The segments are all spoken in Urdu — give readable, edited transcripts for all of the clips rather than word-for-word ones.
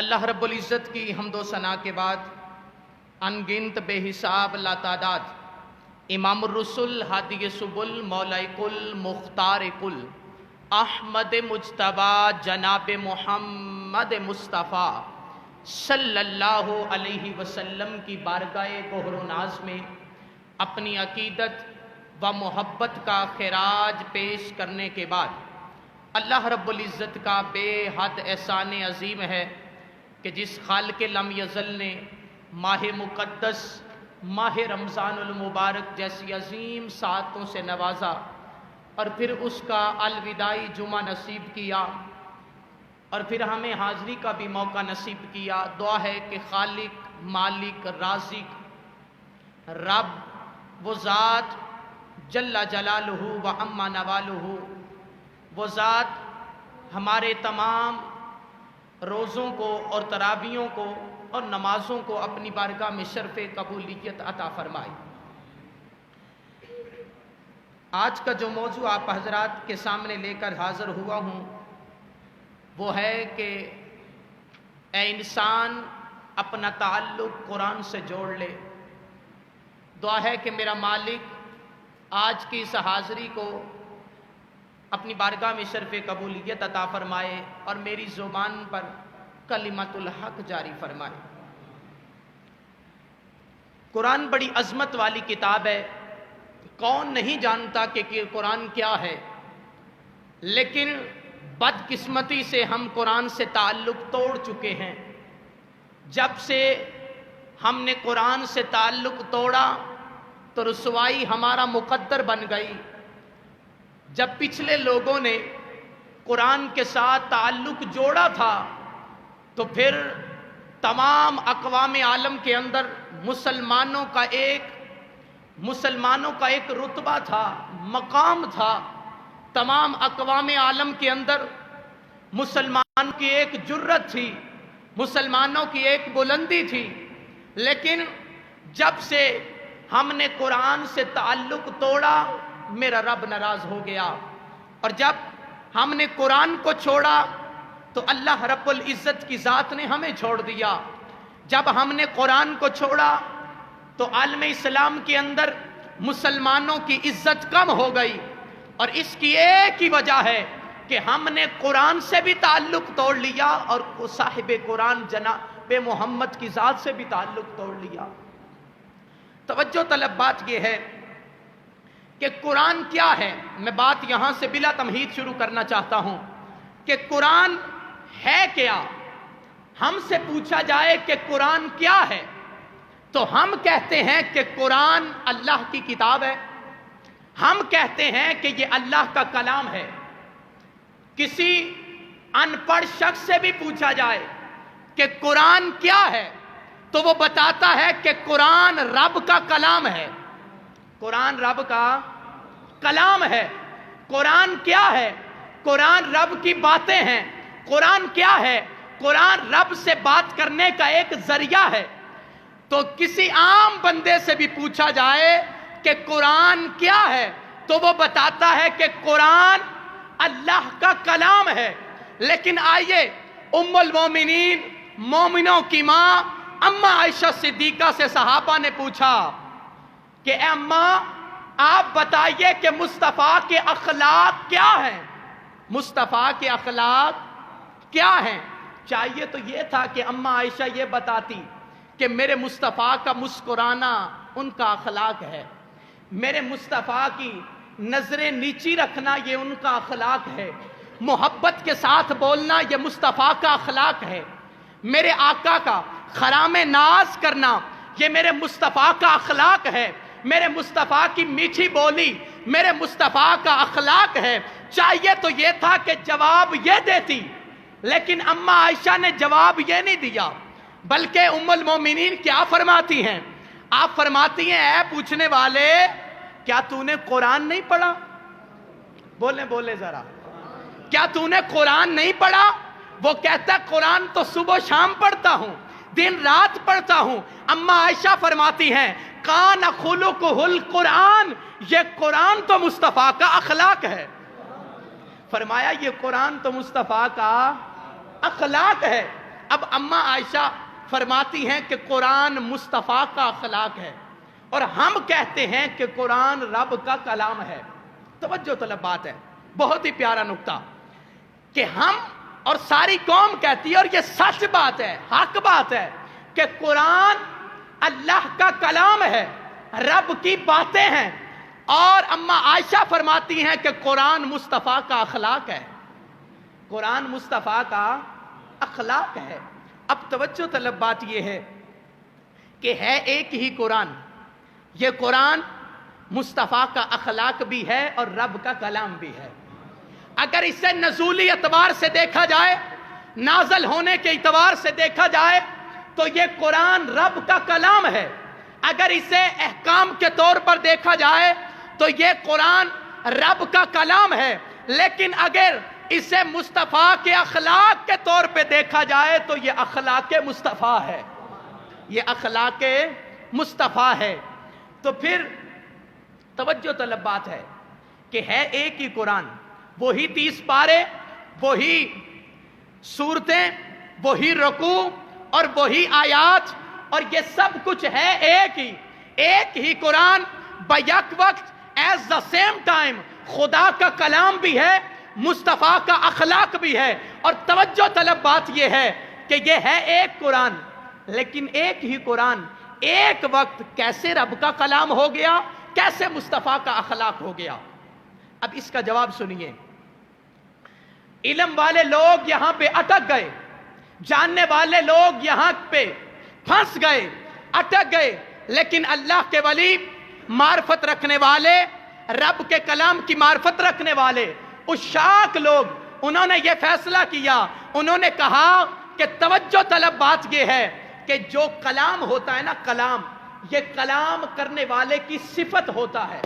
اللہ رب العزت کی حمد و ثنا کے بعد ان گنت بے حساب لاتعداد امام الرسل ہادی سبل مولا کل مختار کل احمد مجتبیٰ جناب محمد مصطفیٰ صلی اللہ علیہ وسلم کی بارگاہ گہر و ناز میں اپنی عقیدت و محبت کا خراج پیش کرنے کے بعد اللہ رب العزت کا بے حد احسان عظیم ہے کہ جس خالق لم یزل نے ماہ مقدس ماہ رمضان المبارک جیسی عظیم ساعتوں سے نوازا اور پھر اس کا الوداعی جمعہ نصیب کیا اور پھر ہمیں حاضری کا بھی موقع نصیب کیا۔ دعا ہے کہ خالق مالک رازق رب وہ ذات جل جلالہ و عما نوالہ وہ ذات ہمارے تمام روزوں کو اور تراویحوں کو اور نمازوں کو اپنی بارگاہ میں شرف قبولیت عطا فرمائے۔ آج کا جو موضوع آپ حضرات کے سامنے لے کر حاضر ہوا ہوں وہ ہے کہ اے انسان اپنا تعلق قرآن سے جوڑ لے۔ دعا ہے کہ میرا مالک آج کی اس حاضری کو اپنی بارگاہ میں شرف قبولیت عطا فرمائے اور میری زبان پر کلمت الحق جاری فرمائے۔ قرآن بڑی عظمت والی کتاب ہے، کون نہیں جانتا کہ قرآن کیا ہے، لیکن بدقسمتی سے ہم قرآن سے تعلق توڑ چکے ہیں۔ جب سے ہم نے قرآن سے تعلق توڑا تو رسوائی ہمارا مقدر بن گئی۔ جب پچھلے لوگوں نے قرآن کے ساتھ تعلق جوڑا تھا تو پھر تمام اقوام عالم کے اندر مسلمانوں کا ایک رتبہ تھا، مقام تھا۔ تمام اقوام عالم کے اندر مسلمان کی ایک جرت تھی، مسلمانوں کی ایک بلندی تھی۔ لیکن جب سے ہم نے قرآن سے تعلق توڑا میرا رب ناراض ہو گیا، اور جب ہم نے قرآن کو چھوڑا تو اللہ رب العزت کی ذات نے ہمیں چھوڑ دیا۔ جب ہم نے قرآن کو چھوڑا تو عالم اسلام کے اندر مسلمانوں کی عزت کم ہو گئی، اور اس کی ایک ہی وجہ ہے کہ ہم نے قرآن سے بھی تعلق توڑ لیا اور صاحب قرآن جناب محمد کی ذات سے بھی تعلق توڑ لیا۔ توجہ طلب بات یہ ہے کہ قرآن کیا ہے۔ میں بات یہاں سے بلا تمہید شروع کرنا چاہتا ہوں کہ قرآن ہے کیا۔ ہم سے پوچھا جائے کہ قرآن کیا ہے تو ہم کہتے ہیں کہ قرآن اللہ کی کتاب ہے، ہم کہتے ہیں کہ یہ اللہ کا کلام ہے۔ کسی ان پڑھ شخص سے بھی پوچھا جائے کہ قرآن کیا ہے تو وہ بتاتا ہے کہ قرآن رب کا کلام ہے۔ قرآن رب کا کلام ہے۔ قرآن کیا ہے؟ قرآن رب کی باتیں ہیں۔ قرآن کیا ہے؟ قرآن رب سے بات کرنے کا ایک ذریعہ ہے۔ تو کسی عام بندے سے بھی پوچھا جائے کہ قرآن کیا ہے تو وہ بتاتا ہے کہ قرآن اللہ کا کلام ہے۔ لیکن آئیے ام المومنین مومنوں کی ماں اماں عائشہ صدیقہ سے صحابہ نے پوچھا کہ اے اماں آپ بتائیے کہ مصطفیٰ کے اخلاق کیا ہیں؟ مصطفیٰ کے اخلاق کیا ہیں؟ چاہیے تو یہ تھا کہ اماں عائشہ یہ بتاتی کہ میرے مصطفیٰ کا مسکرانا ان کا اخلاق ہے، میرے مصطفیٰ کی نظریں نیچی رکھنا یہ ان کا اخلاق ہے، محبت کے ساتھ بولنا یہ مصطفیٰ کا اخلاق ہے، میرے آقا کا خرام ناز کرنا یہ میرے مصطفیٰ کا اخلاق ہے، میرے مصطفیٰ کی میٹھی بولی میرے مصطفیٰ کا اخلاق ہے۔ چاہیے تو یہ تھا کہ جواب یہ دیتی، لیکن اماں عائشہ نے جواب یہ نہیں دیا، بلکہ ام المومنین کیا فرماتی ہیں؟ آپ فرماتی ہیں اے پوچھنے والے کیا تو نے قرآن نہیں پڑھا؟ بولے ذرا، کیا تو نے قرآن نہیں پڑھا؟ وہ کہتا ہے قرآن تو صبح و شام پڑھتا ہوں، دن رات پڑھتا ہوں۔ اماں عائشہ فرماتی ہیں کان خلقہ القرآن، یہ قرآن تو مصطفیٰ کا اخلاق ہے۔ فرمایا یہ قرآن تو مصطفیٰ کا اخلاق ہے۔ اب اماں عائشہ فرماتی ہیں کہ قرآن مصطفیٰ کا اخلاق ہے اور ہم کہتے ہیں کہ قرآن رب کا کلام ہے۔ توجہ طلب بات ہے، بہت ہی پیارا نکتہ کہ ہم اور ساری قوم کہتی ہے، اور یہ سچ بات ہے، حق بات ہے کہ قرآن اللہ کا کلام ہے، رب کی باتیں ہیں، اور اماں عائشہ فرماتی ہیں کہ قرآن مصطفیٰ کا اخلاق ہے، قرآن مصطفیٰ کا اخلاق ہے۔ اب توجہ طلب بات یہ ہے کہ ہے ایک ہی قرآن، یہ قرآن مصطفیٰ کا اخلاق بھی ہے اور رب کا کلام بھی ہے۔ اگر اسے نزولی اعتبار سے دیکھا جائے، نازل ہونے کے اعتبار سے دیکھا جائے تو یہ قرآن رب کا کلام ہے۔ اگر اسے احکام کے طور پر دیکھا جائے تو یہ قرآن رب کا کلام ہے، لیکن اگر اسے مصطفیٰ کے اخلاق کے طور پہ دیکھا جائے تو یہ اخلاق مصطفیٰ ہے، یہ اخلاق مصطفیٰ ہے۔ تو پھر توجہ طلب بات ہے کہ ہے ایک ہی قرآن، وہی 30 پارے، وہی سورتیں، وہی رکوع اور وہی آیات، اور یہ سب کچھ ہے ایک ہی قرآن بیک وقت ایز دا سیم ٹائم خدا کا کلام بھی ہے، مصطفیٰ کا اخلاق بھی ہے۔ اور توجہ طلب بات یہ ہے کہ یہ ہے ایک قرآن، لیکن ایک ہی قرآن ایک وقت کیسے رب کا کلام ہو گیا، کیسے مصطفیٰ کا اخلاق ہو گیا؟ اب اس کا جواب سنیے۔ علم والے لوگ یہاں پہ اٹک گئے، جاننے والے لوگ یہاں پہ پھنس گئے، اٹک گئے، لیکن اللہ کے ولی، معرفت رکھنے والے، رب کے کلام کی معرفت رکھنے والے عشاق لوگ، انہوں نے یہ فیصلہ کیا، انہوں نے کہا کہ توجہ طلب بات یہ ہے کہ جو کلام ہوتا ہے نا، کلام، یہ کلام کرنے والے کی صفت ہوتا ہے۔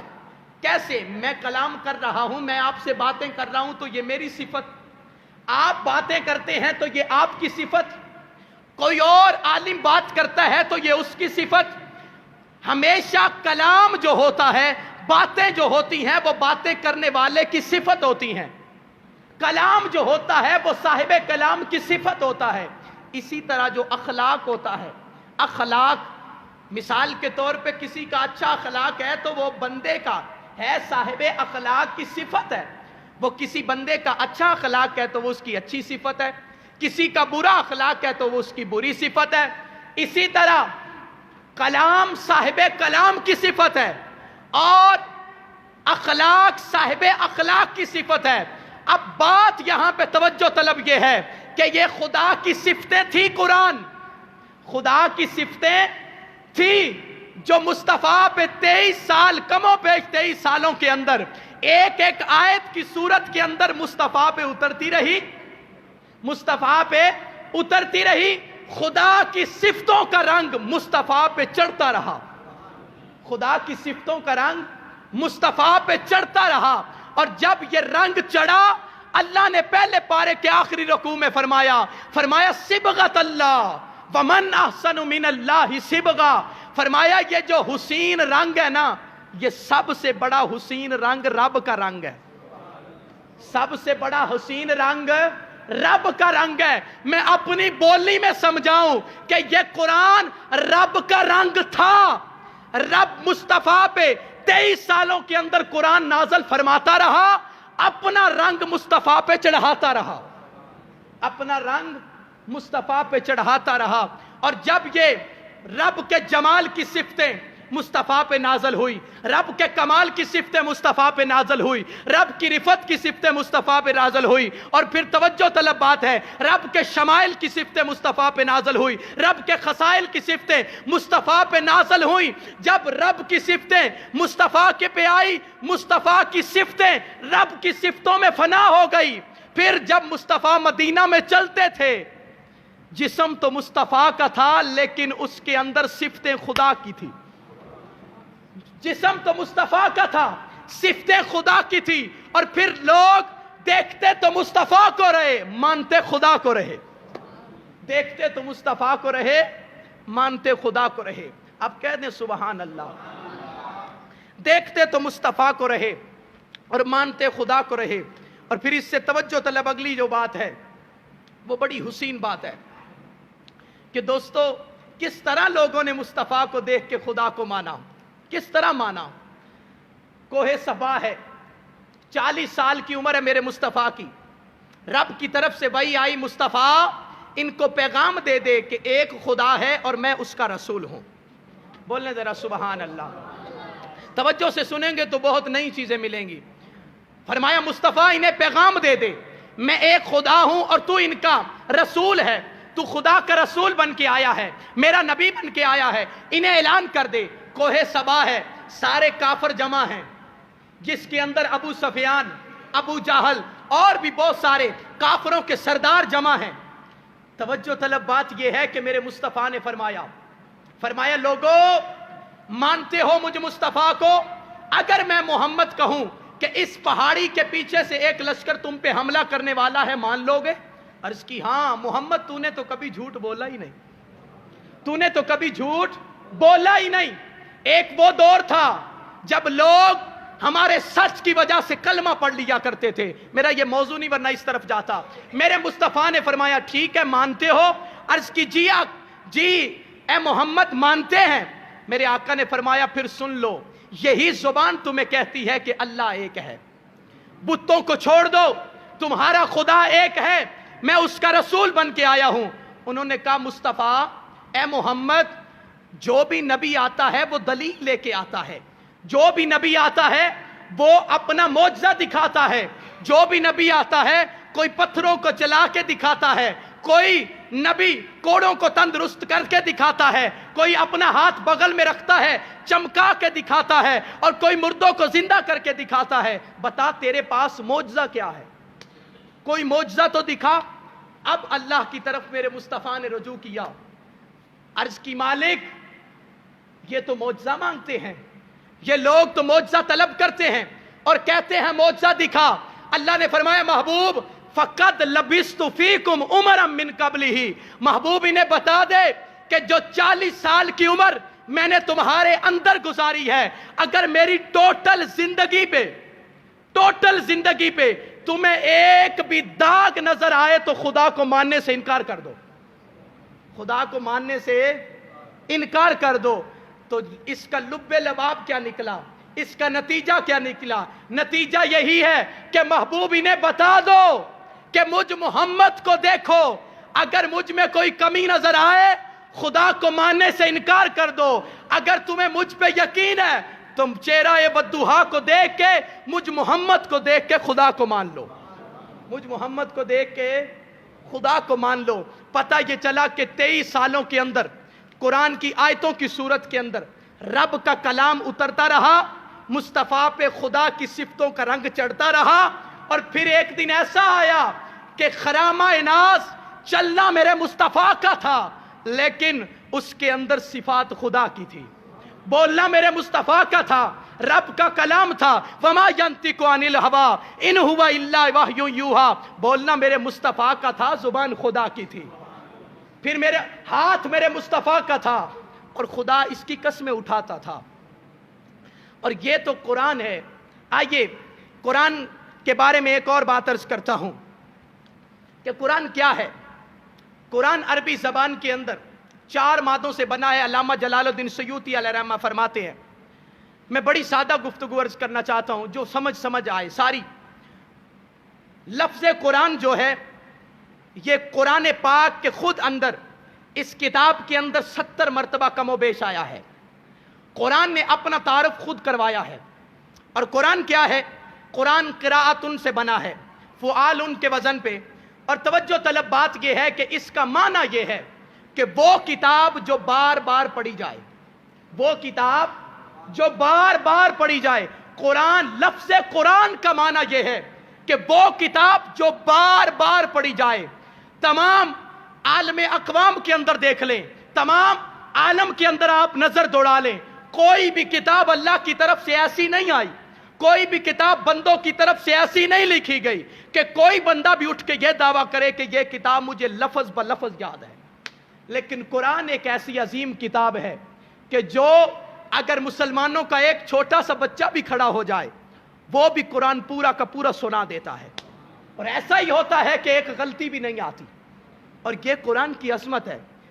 کیسے؟ میں کلام کر رہا ہوں، میں آپ سے باتیں کر رہا ہوں تو یہ میری صفت، آپ باتیں کرتے ہیں تو یہ آپ کی صفت، کوئی اور عالم بات کرتا ہے تو یہ اس کی صفت۔ ہمیشہ کلام جو ہوتا ہے، باتیں جو ہوتی ہیں، وہ باتیں کرنے والے کی صفت ہوتی ہیں، کلام جو ہوتا ہے وہ صاحب کلام کی صفت ہوتا ہے۔ اسی طرح جو اخلاق ہوتا ہے، اخلاق، مثال کے طور پہ کسی کا اچھا اخلاق ہے تو وہ بندے کا ہے، صاحب اخلاق کی صفت ہے، وہ کسی بندے کا اچھا اخلاق ہے تو وہ اس کی اچھی صفت ہے، کسی کا برا اخلاق ہے تو وہ اس کی بری صفت ہے۔ اسی طرح کلام صاحب کلام کی صفت ہے اور اخلاق صاحب اخلاق کی صفت ہے۔ اب بات یہاں پہ توجہ طلب یہ ہے کہ یہ خدا کی صفتیں تھی، قرآن خدا کی صفتیں تھی جو مصطفیٰ پہ 23 سال، کم و بیش 23 سالوں کے اندر ایک ایک آیت کی صورت کے اندر مصطفیٰ پہ اترتی رہی، مصطفیٰ پہ اترتی رہی۔ خدا کی صفتوں کا رنگ مصطفیٰ پہ چڑھتا رہا، خدا کی صفتوں کا رنگ مصطفیٰ پہ چڑھتا رہا، اور جب یہ رنگ چڑھا، اللہ نے پہلے پارے کے آخری رکوع میں فرمایا صبغت اللہ ومن احسن من اللہ صبغہ، فرمایا یہ جو حسین رنگ ہے نا، یہ سب سے بڑا حسین رنگ رب کا رنگ ہے، سب سے بڑا حسین رنگ رب کا رنگ ہے۔ میں اپنی بولی میں سمجھاؤں کہ یہ قرآن رب کا رنگ تھا، رب مصطفیٰ پہ 23 سالوں کے اندر قرآن نازل فرماتا رہا، اپنا رنگ مصطفیٰ پہ چڑھاتا رہا، اپنا رنگ مصطفیٰ پہ چڑھاتا رہا۔ اور جب یہ رب کے جمال کی صفتیں مصطفیٰ پہ نازل ہوئی، رب کے کمال کی صفتیں مصطفیٰ پہ نازل ہوئی، رب کی رفت کی صفتیں مصطفیٰ پہ نازل ہوئی، اور پھر توجہ طلب بات ہے، رب کے شمائل کی صفتیں مصطفیٰ پہ نازل ہوئی، رب کے خصائل کی صفتیں مصطفیٰ پہ نازل ہوئی۔ جب رب کی صفتیں مصطفیٰ کے پہ آئی، مصطفیٰ کی صفتیں رب کی صفتوں میں فنا ہو گئی۔ پھر جب مصطفیٰ مدینہ میں چلتے تھے، جسم تو مصطفیٰ کا تھا لیکن اس کے اندر صفتیں خدا کی تھی، جسم تو مصطفیٰ کا تھا، صفتیں خدا کی تھی، اور پھر لوگ دیکھتے تو مصطفیٰ کو رہے، مانتے خدا کو رہے، دیکھتے تو مصطفیٰ کو رہے، مانتے خدا کو رہے۔ اب کہہ دیں سبحان اللہ، دیکھتے تو مصطفیٰ کو رہے اور مانتے خدا کو رہے۔ اور پھر اس سے توجہ طلب اگلی جو بات ہے وہ بڑی حسین بات ہے، کہ دوستو کس طرح لوگوں نے مصطفیٰ کو دیکھ کے خدا کو مانا، کس طرح مانا۔ کوہ صفا ہے، 40 سال کی عمر ہے میرے مصطفیٰ کی، رب کی طرف سے وحی آئی، مصطفیٰ ان کو پیغام دے دے کہ ایک خدا ہے اور میں اس کا رسول ہوں۔ بولنے ذرا سبحان اللہ، توجہ سے سنیں گے تو بہت نئی چیزیں ملیں گی۔ فرمایا مصطفیٰ انہیں پیغام دے دے، میں ایک خدا ہوں اور تو ان کا رسول ہے، تو خدا کا رسول بن کے آیا ہے، میرا نبی بن کے آیا ہے، انہیں اعلان کر دے۔ کوہ صفا ہے، سارے کافر جمع ہیں، جس کے اندر ابو سفیان، ابو جہل اور بھی بہت سارے کافروں کے سردار جمع ہیں۔ توجہ طلب بات یہ ہے کہ میرے مصطفیٰ نے فرمایا لوگو مانتے ہو مجھ مصطفیٰ کو؟ اگر میں محمد کہوں کہ اس پہاڑی کے پیچھے سے ایک لشکر تم پہ حملہ کرنے والا ہے، مان لو گے؟ عرض کی ہاں محمد تو نے تو کبھی جھوٹ بولا ہی نہیں، تو نے تو کبھی جھوٹ بولا ہی نہیں۔ ایک وہ دور تھا جب لوگ ہمارے سچ کی وجہ سے کلمہ پڑھ لیا کرتے تھے۔ میرا یہ موضوع نہیں ورنہ اس طرف جاتا۔ میرے مصطفیٰ نے فرمایا ٹھیک ہے مانتے ہو؟ عرض کی جی اے محمد مانتے ہیں۔ میرے آقا نے فرمایا پھر سن لو، یہی زبان تمہیں کہتی ہے کہ اللہ ایک ہے، بتوں کو چھوڑ دو، تمہارا خدا ایک ہے، میں اس کا رسول بن کے آیا ہوں۔ انہوں نے کہا مصطفیٰ اے محمد جو بھی نبی آتا ہے وہ دلیل لے کے آتا ہے، جو بھی نبی آتا ہے وہ اپنا معجزہ دکھاتا ہے، جو بھی نبی آتا ہے کوئی پتھروں کو چلا کے دکھاتا ہے، کوئی نبی کوڑوں کو تندرست کر کے دکھاتا ہے، کوئی اپنا ہاتھ بغل میں رکھتا ہے چمکا کے دکھاتا ہے، اور کوئی مردوں کو زندہ کر کے دکھاتا ہے۔ بتا تیرے پاس معجزہ کیا ہے؟ کوئی معجزہ تو دکھا۔ اب اللہ کی طرف میرے مصطفیٰ نے رجوع کیا، عرض کی مالک یہ تو معجزہ مانگتے ہیں، یہ لوگ تو معجزہ طلب کرتے ہیں اور کہتے ہیں معجزہ دکھا۔ اللہ نے فرمایا محبوب فقد لبثت فیکم عمرا من قبلہ، محبوب انہیں بتا دے کہ جو 40 سال کی عمر میں نے تمہارے اندر گزاری ہے، اگر میری ٹوٹل زندگی پہ تمہیں ایک بھی داغ نظر آئے تو خدا کو ماننے سے انکار کر دو، خدا کو ماننے سے انکار کر دو۔ تو اس کا لب لباب کیا نکلا، اس کا نتیجہ کیا نکلا؟ نتیجہ یہی ہے کہ محبوب انہیں بتا دو کہ مجھ محمد کو دیکھو، اگر مجھ میں کوئی کمی نظر آئے خدا کو ماننے سے انکار کر دو، اگر تمہیں مجھ پہ یقین ہے تم چہرہ بدوہا کو دیکھ کے مجھ محمد کو دیکھ کے خدا کو مان لو، مجھ محمد کو دیکھ کے خدا کو مان لو۔ پتہ یہ چلا کہ 23 سالوں کے اندر قرآن کی آیتوں کی صورت کے اندر رب کا کلام اترتا رہا، مصطفیٰ پہ خدا کی صفتوں کا رنگ چڑھتا رہا، اور پھر ایک دن ایسا آیا کہ خرامہ ناز چلنا میرے مصطفیٰ کا تھا لیکن اس کے اندر صفات خدا کی تھی، بولنا میرے مصطفیٰ کا تھا، رب کا کلام تھا، وما ینطق عن الہوی ان ہوا الا وحی یوحی، بولنا میرے مصطفیٰ کا تھا، زبان خدا کی تھی، پھر میرے ہاتھ میرے مصطفیٰ کا تھا اور خدا اس کی قسمیں اٹھاتا تھا۔ اور یہ تو قرآن ہے۔ آئیے قرآن کے بارے میں ایک اور بات عرض کرتا ہوں کہ قرآن کیا ہے۔ قرآن عربی زبان کے اندر 4 مادوں سے بنا ہے۔ علامہ جلال الدین سیوطی علیہ رحمہ فرماتے ہیں، میں بڑی سادہ گفتگو عرض کرنا چاہتا ہوں جو سمجھ آئے ساری۔ لفظ قرآن جو ہے یہ قرآن پاک کے خود اندر اس کتاب کے اندر 70 مرتبہ کم و بیش آیا ہے۔ قرآن نے اپنا تعارف خود کروایا ہے۔ اور قرآن کیا ہے؟ قرآن قراءتن سے بنا ہے، فعالن کے وزن پہ، اور توجہ طلب بات یہ ہے کہ اس کا معنی یہ ہے کہ وہ کتاب جو بار بار پڑھی جائے، وہ کتاب جو بار بار پڑھی جائے۔ قرآن، لفظ قرآن کا معنی یہ ہے کہ وہ کتاب جو بار بار پڑھی جائے۔ تمام عالم اقوام کے اندر دیکھ لیں، تمام عالم کے اندر آپ نظر دوڑا لیں، کوئی بھی کتاب اللہ کی طرف سے ایسی نہیں آئی، کوئی بھی کتاب بندوں کی طرف سے ایسی نہیں لکھی گئی کہ کوئی بندہ بھی اٹھ کے یہ دعویٰ کرے کہ یہ کتاب مجھے لفظ بلفظ یاد ہے۔ لیکن قرآن ایک ایسی عظیم کتاب ہے کہ جو اگر مسلمانوں کا ایک چھوٹا سا بچہ بھی کھڑا ہو جائے وہ بھی قرآن پورا کا پورا سنا دیتا ہے، اور ایسا ہی ہوتا ہے کہ ایک غلطی بھی نہیں آتی۔ اور یہ قرآن کی عظمت ہے۔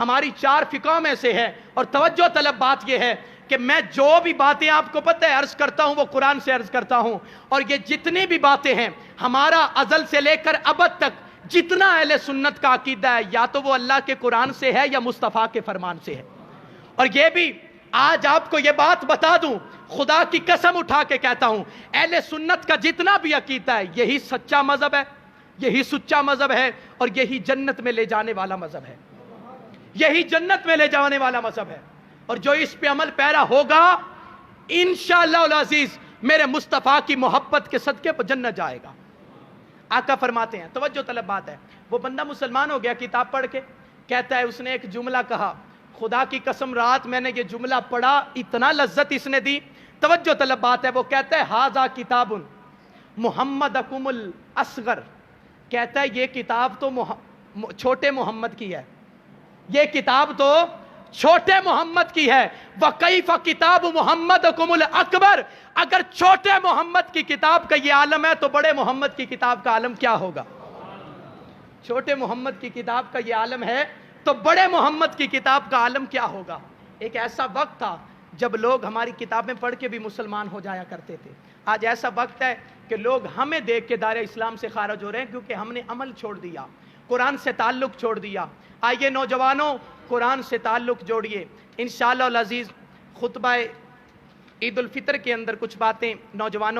ہماری 4 فقہوں میں سے ہے، اور توجہ طلب بات یہ ہے کہ میں جو بھی باتیں آپ کو پتہ ہے عرض کرتا ہوں وہ قرآن سے عرض کرتا ہوں، اور یہ جتنی بھی باتیں ہیں ہمارا ازل سے لے کر ابد تک جتنا اہل سنت کا عقیدہ ہے یا تو وہ اللہ کے قرآن سے ہے یا مصطفیٰ کے فرمان سے ہے۔ اور یہ بھی آج آپ کو یہ بات بتا دوں، خدا کی قسم اٹھا کے کہتا ہوں، اہل سنت کا جتنا بھی عقیدہ ہے یہی سچا مذہب ہے، یہی سچا مذہب ہے، اور یہی جنت میں لے جانے والا مذہب ہے، یہی جنت میں لے جانے والا مذہب ہے۔ اور جو اس پہ عمل پیرا ہوگا انشاءاللہ العزیز میرے مصطفیٰ کی محبت کے صدقے پر جنت جائے گا۔ آقا فرماتے ہیں، توجہ طلب بات ہے، وہ بندہ مسلمان ہو گیا کتاب پڑھ کے، کہتا ہے اس نے ایک جملہ کہا، خدا کی قسم رات میں نے یہ جملہ پڑھا، اتنا لذت اس نے دی، توجہ طلب بات ہے، وہ کہتا ہے ھذا کتاب محمدکم الاصغر، کہتا ہے یہ کتاب تو چھوٹے محمد کی ہے، یہ کتاب تو چھوٹے محمد کی ہے، وَكَيْفَ کتاب محمدکم الاکبر، اگر چھوٹے محمد کی کتاب کا یہ عالم ہے تو بڑے محمد کی کتاب کا عالم کیا ہوگا؟ چھوٹے محمد کی کتاب کا یہ عالم ہے تو بڑے محمد کی کتاب کا عالم کیا ہوگا؟ ایک ایسا وقت تھا جب لوگ ہماری کتابیں پڑھ کے بھی مسلمان ہو جایا کرتے تھے، آج ایسا وقت ہے کہ لوگ ہمیں دیکھ کے دائرہ اسلام سے خارج ہو رہے ہیں کیونکہ ہم نے عمل چھوڑ دیا، قرآن سے تعلق چھوڑ دیا۔ آئیے نوجوانوں قرآن سے تعلق جوڑیے، انشاءاللہ العزیز خطبہ عید الفطر کے اندر کچھ باتیں نوجوانوں